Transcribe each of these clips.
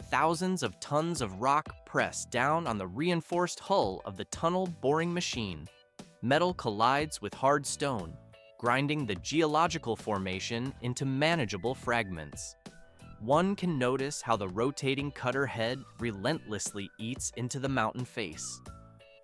thousands of tons of rock press down on the reinforced hull of the tunnel boring machine. Metal collides with hard stone, grinding the geological formation into manageable fragments. One can notice how the rotating cutter head relentlessly eats into the mountain face.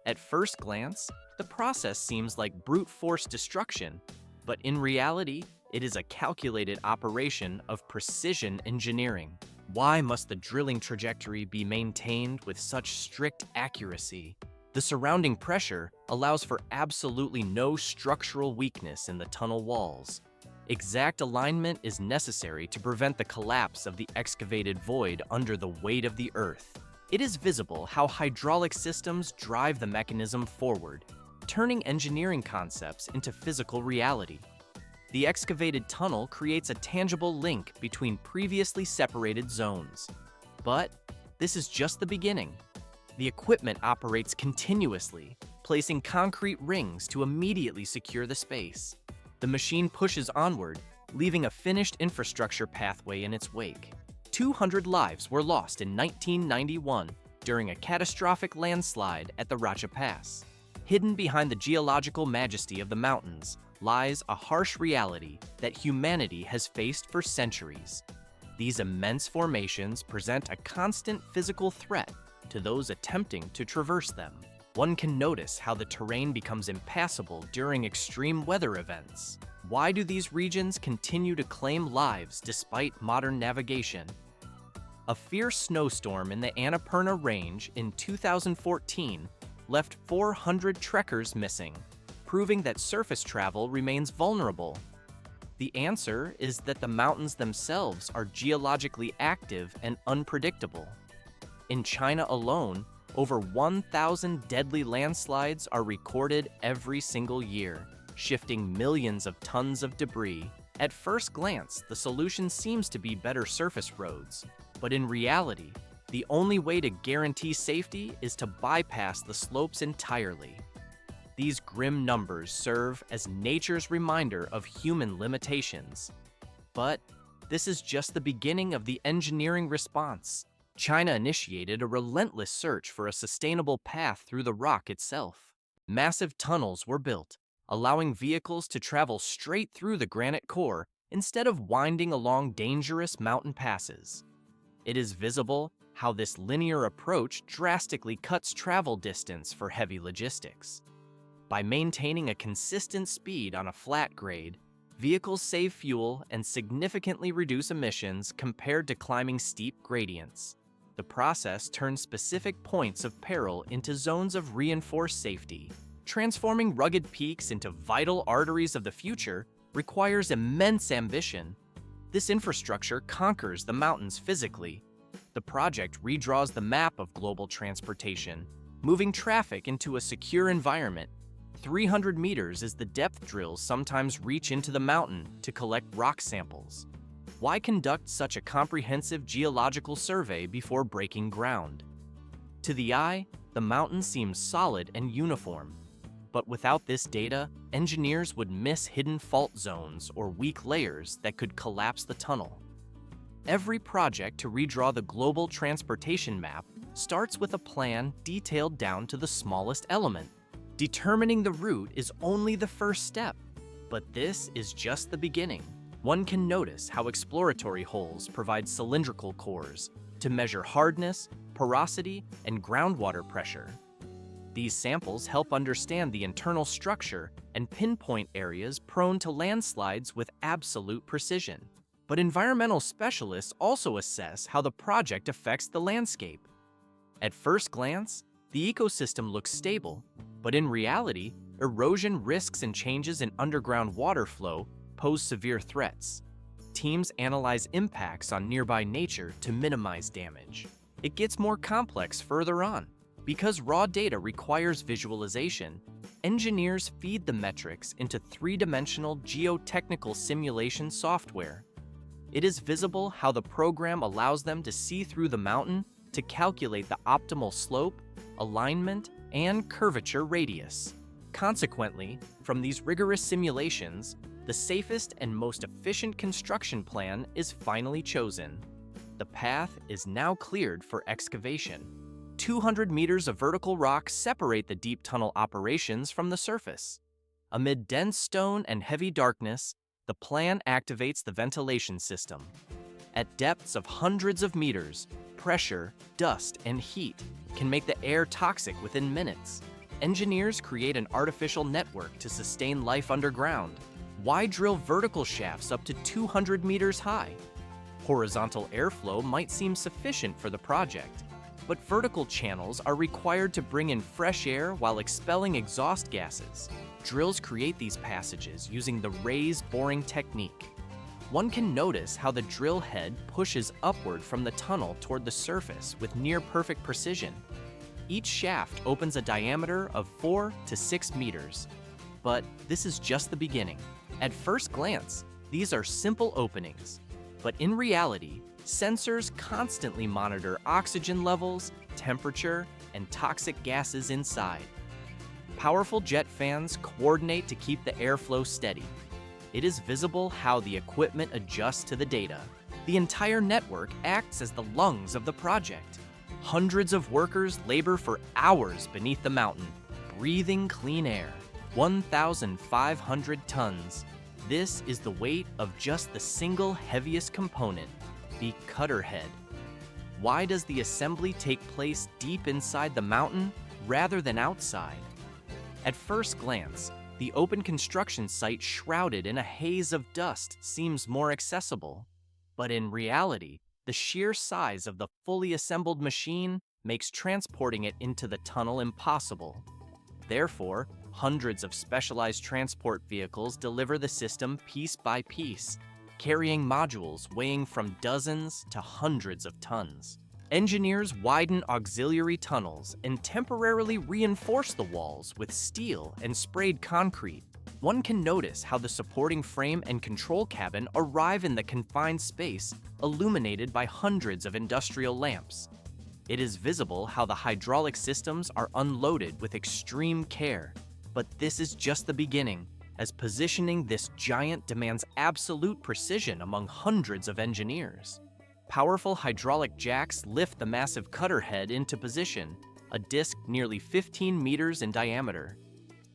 At first glance, the process seems like brute force destruction, but in reality, it is a calculated operation of precision engineering. Why must the drilling trajectory be maintained with such strict accuracy? The surrounding pressure allows for absolutely no structural weakness in the tunnel walls. Exact alignment is necessary to prevent the collapse of the excavated void under the weight of the earth. It is visible how hydraulic systems drive the mechanism forward, turning engineering concepts into physical reality. The excavated tunnel creates a tangible link between previously separated zones. But this is just the beginning. The equipment operates continuously, placing concrete rings to immediately secure the space. The machine pushes onward, leaving a finished infrastructure pathway in its wake. 200 lives were lost in 1991 during a catastrophic landslide at the Racha Pass. Hidden behind the geological majesty of the mountains lies a harsh reality that humanity has faced for centuries. These immense formations present a constant physical threat to those attempting to traverse them. One can notice how the terrain becomes impassable during extreme weather events. Why do these regions continue to claim lives despite modern navigation? A fierce snowstorm in the Annapurna Range in 2014 left 400 trekkers missing, proving that surface travel remains vulnerable. The answer is that the mountains themselves are geologically active and unpredictable. In China alone, over 1,000 deadly landslides are recorded every single year, shifting millions of tons of debris. At first glance, the solution seems to be better surface roads, but in reality, the only way to guarantee safety is to bypass the slopes entirely. These grim numbers serve as nature's reminder of human limitations. But this is just the beginning of the engineering response. China initiated a relentless search for a sustainable path through the rock itself. Massive tunnels were built, allowing vehicles to travel straight through the granite core instead of winding along dangerous mountain passes. It is visible how this linear approach drastically cuts travel distance for heavy logistics. By maintaining a consistent speed on a flat grade, vehicles save fuel and significantly reduce emissions compared to climbing steep gradients. The process turns specific points of peril into zones of reinforced safety. Transforming rugged peaks into vital arteries of the future requires immense ambition. This infrastructure conquers the mountains physically. The project redraws the map of global transportation, moving traffic into a secure environment. 300 meters is the depth drills sometimes reach into the mountain to collect rock samples. Why conduct such a comprehensive geological survey before breaking ground? To the eye, the mountain seems solid and uniform. But without this data, engineers would miss hidden fault zones or weak layers that could collapse the tunnel. Every project to redraw the global transportation map starts with a plan detailed down to the smallest element. Determining the route is only the first step, but this is just the beginning. One can notice how exploratory holes provide cylindrical cores to measure hardness, porosity, and groundwater pressure. These samples help understand the internal structure and pinpoint areas prone to landslides with absolute precision. But environmental specialists also assess how the project affects the landscape. At first glance, the ecosystem looks stable, but in reality, erosion risks and changes in underground water flow pose severe threats. Teams analyze impacts on nearby nature to minimize damage. It gets more complex further on. Because raw data requires visualization, engineers feed the metrics into three-dimensional geotechnical simulation software. It is visible how the program allows them to see through the mountain to calculate the optimal slope, alignment, and curvature radius. Consequently, from these rigorous simulations, the safest and most efficient construction plan is finally chosen. The path is now cleared for excavation. 200 meters of vertical rock separate the deep tunnel operations from the surface. Amid dense stone and heavy darkness, the plan activates the ventilation system. At depths of hundreds of meters, pressure, dust, and heat can make the air toxic within minutes. Engineers create an artificial network to sustain life underground. Why drill vertical shafts up to 200 meters high? Horizontal airflow might seem sufficient for the project, but vertical channels are required to bring in fresh air while expelling exhaust gases. Drills create these passages using the raise boring technique. One can notice how the drill head pushes upward from the tunnel toward the surface with near-perfect precision. Each shaft opens a diameter of 4 to 6 meters. But this is just the beginning. At first glance, these are simple openings. But in reality, sensors constantly monitor oxygen levels, temperature, and toxic gases inside. Powerful jet fans coordinate to keep the airflow steady. It is visible how the equipment adjusts to the data. The entire network acts as the lungs of the project. Hundreds of workers labor for hours beneath the mountain, breathing clean air. 1,500 tons. This is the weight of just the single heaviest component, the cutterhead. Why does the assembly take place deep inside the mountain rather than outside? At first glance, the open construction site shrouded in a haze of dust seems more accessible. But in reality, the sheer size of the fully assembled machine makes transporting it into the tunnel impossible. Therefore, hundreds of specialized transport vehicles deliver the system piece by piece, carrying modules weighing from dozens to hundreds of tons. Engineers widen auxiliary tunnels and temporarily reinforce the walls with steel and sprayed concrete. One can notice how the supporting frame and control cabin arrive in the confined space, illuminated by hundreds of industrial lamps. It is visible how the hydraulic systems are unloaded with extreme care. But this is just the beginning, as positioning this giant demands absolute precision among hundreds of engineers. Powerful hydraulic jacks lift the massive cutter head into position, a disc nearly 15 meters in diameter.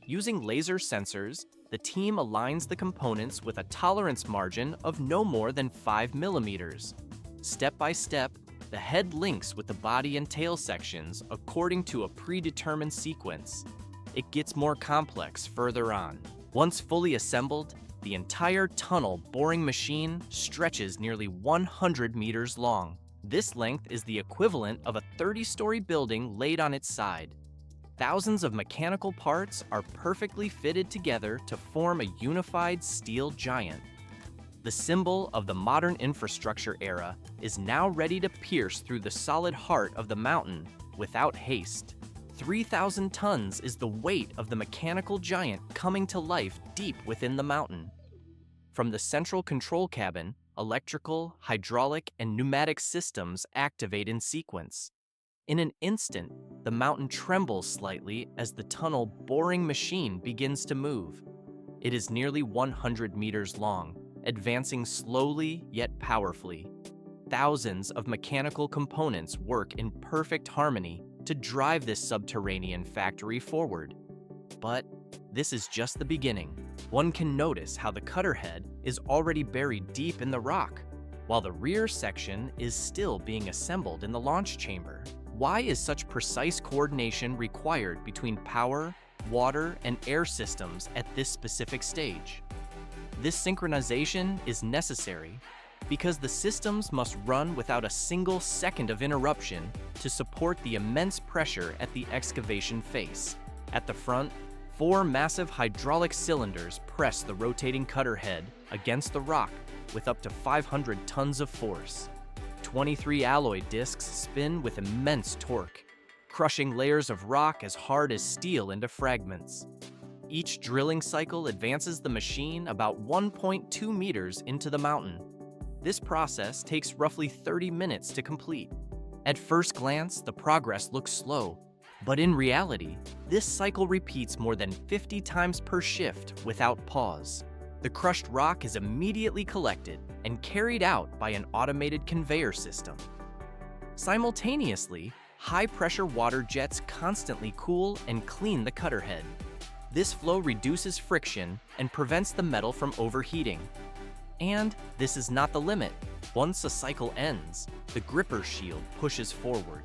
Using laser sensors, the team aligns the components with a tolerance margin of no more than 5 millimeters. Step by step, the head links with the body and tail sections according to a predetermined sequence. It gets more complex further on. Once fully assembled, the entire tunnel boring machine stretches nearly 100 meters long. This length is the equivalent of a 30-story building laid on its side. Thousands of mechanical parts are perfectly fitted together to form a unified steel giant. The symbol of the modern infrastructure era is now ready to pierce through the solid heart of the mountain without haste. 3,000 tons is the weight of the mechanical giant coming to life deep within the mountain. From the central control cabin, electrical, hydraulic, and pneumatic systems activate in sequence. In an instant, the mountain trembles slightly as the tunnel boring machine begins to move. It is nearly 100 meters long, advancing slowly yet powerfully. Thousands of mechanical components work in perfect harmony to drive this subterranean factory forward. But this is just the beginning. One can notice how the cutter head is already buried deep in the rock, while the rear section is still being assembled in the launch chamber. Why is such precise coordination required between power, water, and air systems at this specific stage? This synchronization is necessary because the systems must run without a single second of interruption to support the immense pressure at the excavation face. At the front, 4 massive hydraulic cylinders press the rotating cutter head against the rock with up to 500 tons of force. 23 alloy discs spin with immense torque, crushing layers of rock as hard as steel into fragments. Each drilling cycle advances the machine about 1.2 meters into the mountain. This process takes roughly 30 minutes to complete. At first glance, the progress looks slow, but in reality, this cycle repeats more than 50 times per shift without pause. The crushed rock is immediately collected, and carried out by an automated conveyor system. Simultaneously, high-pressure water jets constantly cool and clean the cutterhead. This flow reduces friction and prevents the metal from overheating. And this is not the limit. Once a cycle ends, the gripper shield pushes forward.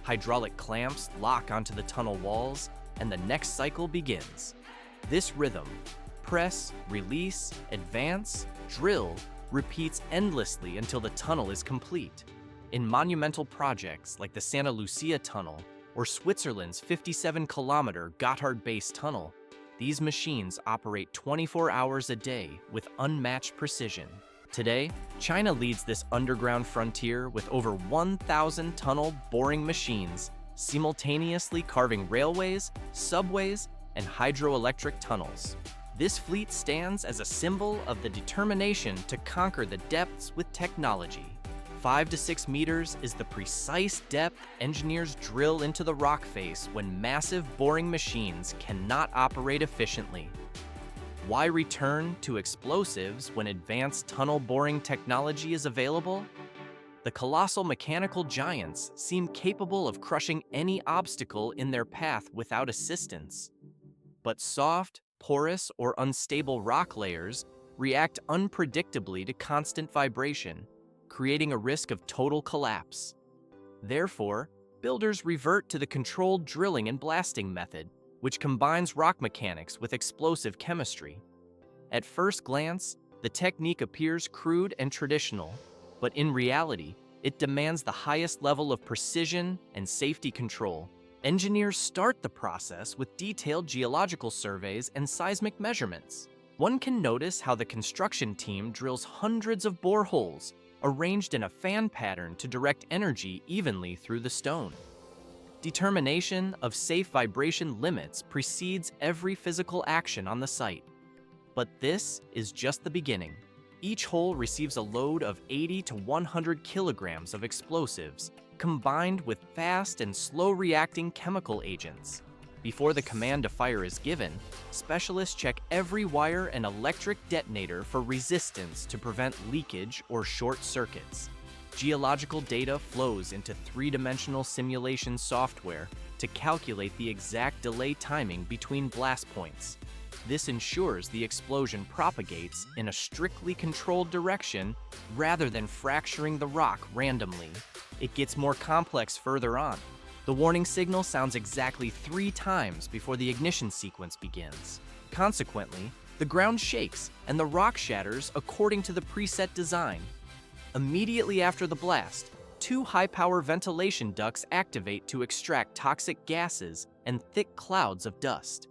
Hydraulic clamps lock onto the tunnel walls, and the next cycle begins. This rhythm, press, release, advance, drill, repeats endlessly until the tunnel is complete. In monumental projects like the Santa Lucia Tunnel or Switzerland's 57-kilometer Gotthard Base Tunnel, these machines operate 24 hours a day with unmatched precision. Today, China leads this underground frontier with over 1,000 tunnel boring machines simultaneously carving railways, subways, and hydroelectric tunnels. This fleet stands as a symbol of the determination to conquer the depths with technology. 5 to 6 meters is the precise depth engineers drill into the rock face when massive boring machines cannot operate efficiently. Why return to explosives when advanced tunnel boring technology is available? The colossal mechanical giants seem capable of crushing any obstacle in their path without assistance. But soft, porous, or unstable rock layers react unpredictably to constant vibration, creating a risk of total collapse. Therefore, builders revert to the controlled drilling and blasting method, which combines rock mechanics with explosive chemistry. At first glance, the technique appears crude and traditional, but in reality, it demands the highest level of precision and safety control. Engineers start the process with detailed geological surveys and seismic measurements. One can notice how the construction team drills hundreds of boreholes arranged in a fan pattern to direct energy evenly through the stone. Determination of safe vibration limits precedes every physical action on the site. But this is just the beginning. Each hole receives a load of 80 to 100 kilograms of explosives, combined with fast and slow-reacting chemical agents. Before the command to fire is given, specialists check every wire and electric detonator for resistance to prevent leakage or short circuits. Geological data flows into three-dimensional simulation software to calculate the exact delay timing between blast points. This ensures the explosion propagates in a strictly controlled direction rather than fracturing the rock randomly. It gets more complex further on. The warning signal sounds exactly 3 times before the ignition sequence begins. Consequently, the ground shakes and the rock shatters according to the preset design. Immediately after the blast, 2 high-power ventilation ducts activate to extract toxic gases and thick clouds of dust.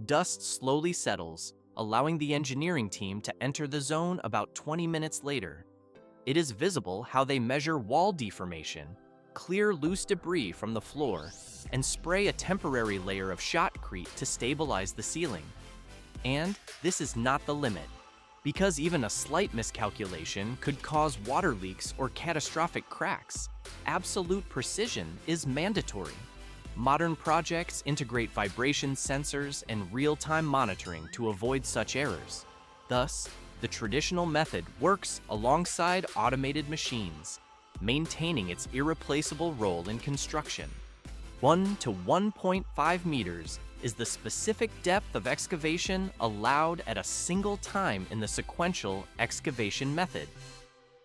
Dust slowly settles, allowing the engineering team to enter the zone about 20 minutes later. It is visible how they measure wall deformation, clear loose debris from the floor, and spray a temporary layer of shotcrete to stabilize the ceiling. And this is not the limit, because even a slight miscalculation could cause water leaks or catastrophic cracks. Absolute precision is mandatory. Modern projects integrate vibration sensors and real-time monitoring to avoid such errors. Thus, the traditional method works alongside automated machines, maintaining its irreplaceable role in construction. 1 to 1.5 meters is the specific depth of excavation allowed at a single time in the sequential excavation method.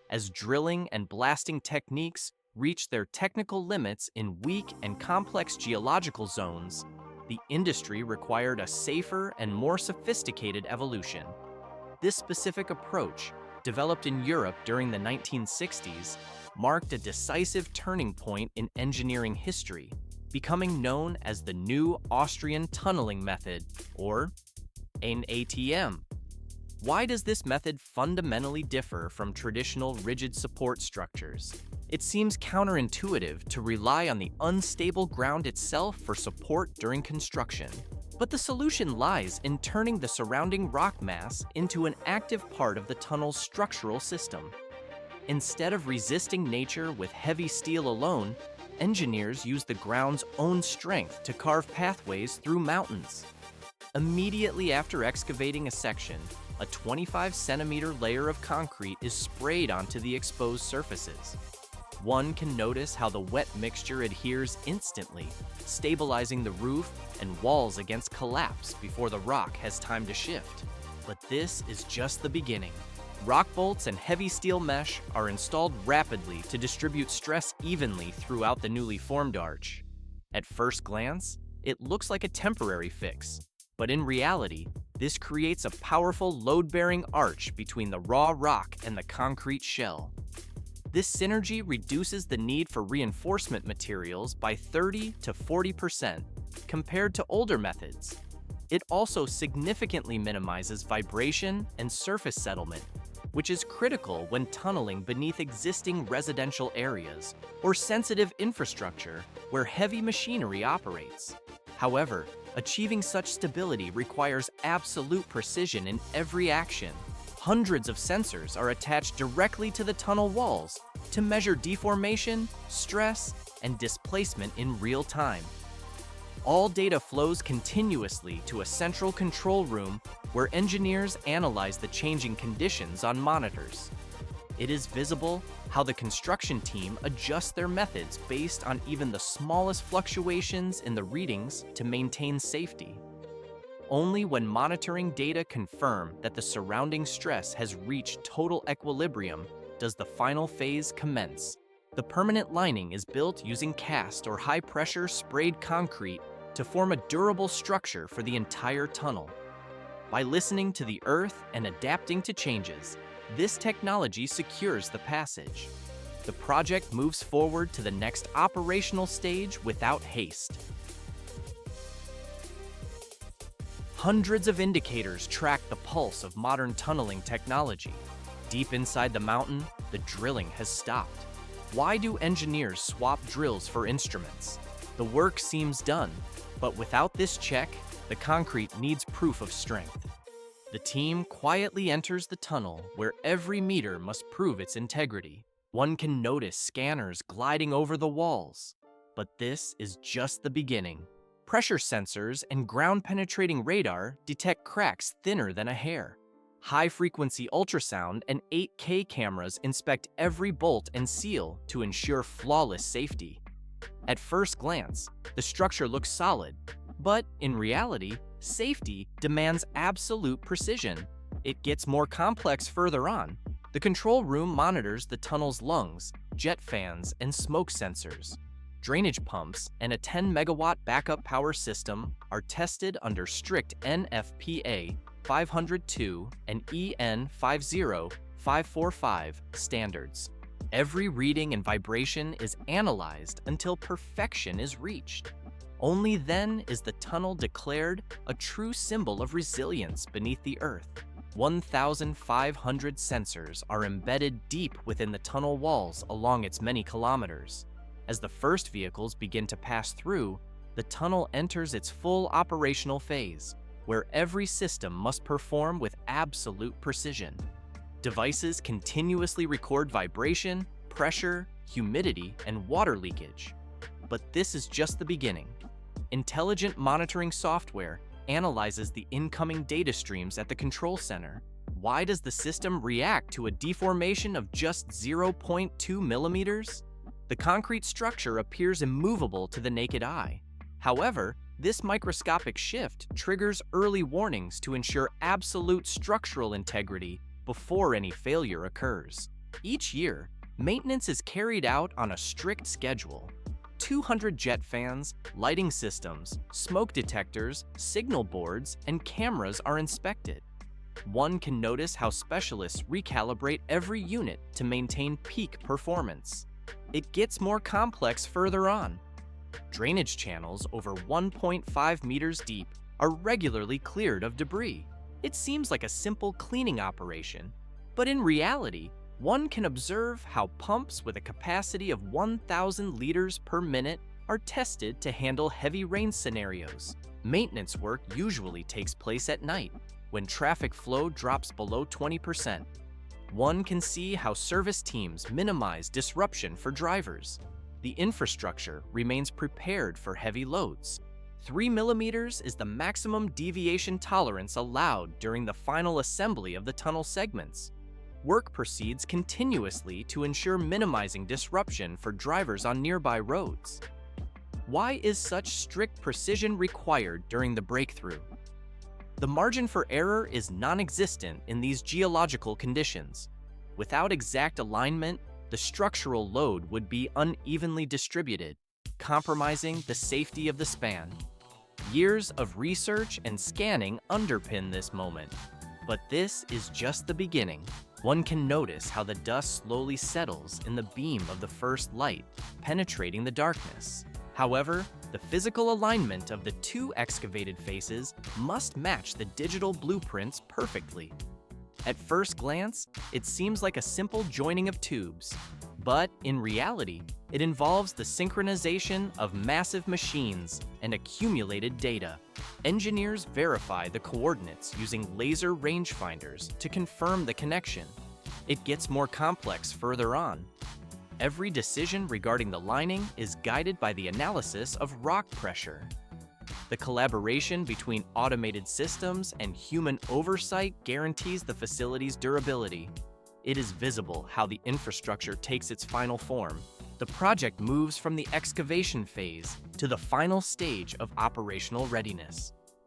As drilling and blasting techniques reach their technical limits in weak and complex geological zones, the industry required a safer and more sophisticated evolution. This specific approach, developed in Europe during the 1960s, marked a decisive turning point in engineering history, becoming known as the new Austrian Tunneling Method, or an ATM. Why does this method fundamentally differ from traditional rigid support structures? It seems counterintuitive to rely on the unstable ground itself for support during construction. But the solution lies in turning the surrounding rock mass into an active part of the tunnel's structural system. Instead of resisting nature with heavy steel alone, engineers use the ground's own strength to carve pathways through mountains. Immediately after excavating a section, a 25-centimeter layer of concrete is sprayed onto the exposed surfaces. One can notice how the wet mixture adheres instantly, stabilizing the roof and walls against collapse before the rock has time to shift. But this is just the beginning. Rock bolts and heavy steel mesh are installed rapidly to distribute stress evenly throughout the newly formed arch. At first glance, it looks like a temporary fix, but in reality, this creates a powerful load-bearing arch between the raw rock and the concrete shell. This synergy reduces the need for reinforcement materials by 30 to 40% compared to older methods. It also significantly minimizes vibration and surface settlement, which is critical when tunneling beneath existing residential areas or sensitive infrastructure where heavy machinery operates. However, achieving such stability requires absolute precision in every action. Hundreds of sensors are attached directly to the tunnel walls to measure deformation, stress, and displacement in real time. All data flows continuously to a central control room where engineers analyze the changing conditions on monitors. It is visible how the construction team adjusts their methods based on even the smallest fluctuations in the readings to maintain safety. Only when monitoring data confirm that the surrounding stress has reached total equilibrium does the final phase commence. The permanent lining is built using cast or high-pressure sprayed concrete to form a durable structure for the entire tunnel. By listening to the earth and adapting to changes, this technology secures the passage. The project moves forward to the next operational stage without haste. Hundreds of indicators track the pulse of modern tunneling technology. Deep inside the mountain, the drilling has stopped. Why do engineers swap drills for instruments? The work seems done, but without this check, the concrete needs proof of strength. The team quietly enters the tunnel where every meter must prove its integrity. One can notice scanners gliding over the walls. But this is just the beginning. Pressure sensors and ground-penetrating radar detect cracks thinner than a hair. High-frequency ultrasound and 8K cameras inspect every bolt and seal to ensure flawless safety. At first glance, the structure looks solid, but in reality, safety demands absolute precision. It gets more complex further on. The control room monitors the tunnel's lungs, jet fans, and smoke sensors. Drainage pumps and a 10-megawatt backup power system are tested under strict NFPA 502 and EN 50545 standards. Every reading and vibration is analyzed until perfection is reached. Only then is the tunnel declared a true symbol of resilience beneath the earth. 1,500 sensors are embedded deep within the tunnel walls along its many kilometers. As the first vehicles begin to pass through, the tunnel enters its full operational phase, where every system must perform with absolute precision. Devices continuously record vibration, pressure, humidity, and water leakage. But this is just the beginning. Intelligent monitoring software analyzes the incoming data streams at the control center. Why does the system react to a deformation of just 0.2 millimeters? The concrete structure appears immovable to the naked eye. However, this microscopic shift triggers early warnings to ensure absolute structural integrity before any failure occurs. Each year, maintenance is carried out on a strict schedule. 200 jet fans, lighting systems, smoke detectors, signal boards, and cameras are inspected. One can notice how specialists recalibrate every unit to maintain peak performance. It gets more complex further on. Drainage channels over 1.5 meters deep are regularly cleared of debris. It seems like a simple cleaning operation, but in reality, one can observe how pumps with a capacity of 1,000 liters per minute are tested to handle heavy rain scenarios. Maintenance work usually takes place at night, when traffic flow drops below 20%. One can see how service teams minimize disruption for drivers. The infrastructure remains prepared for heavy loads. 3 millimeters is the maximum deviation tolerance allowed during the final assembly of the tunnel segments. Work proceeds continuously to ensure minimizing disruption for drivers on nearby roads. Why is such strict precision required during the breakthrough? The margin for error is non-existent in these geological conditions. Without exact alignment, the structural load would be unevenly distributed, compromising the safety of the span. Years of research and scanning underpin this moment. But this is just the beginning. One can notice how the dust slowly settles in the beam of the first light, penetrating the darkness. However, the physical alignment of the two excavated faces must match the digital blueprints perfectly. At first glance, it seems like a simple joining of tubes, but in reality, it involves the synchronization of massive machines and accumulated data. Engineers verify the coordinates using laser rangefinders to confirm the connection. It gets more complex further on. Every decision regarding the lining is guided by the analysis of rock pressure. The collaboration between automated systems and human oversight guarantees the facility's durability. It is visible how the infrastructure takes its final form. The project moves from the excavation phase to the final stage of operational readiness.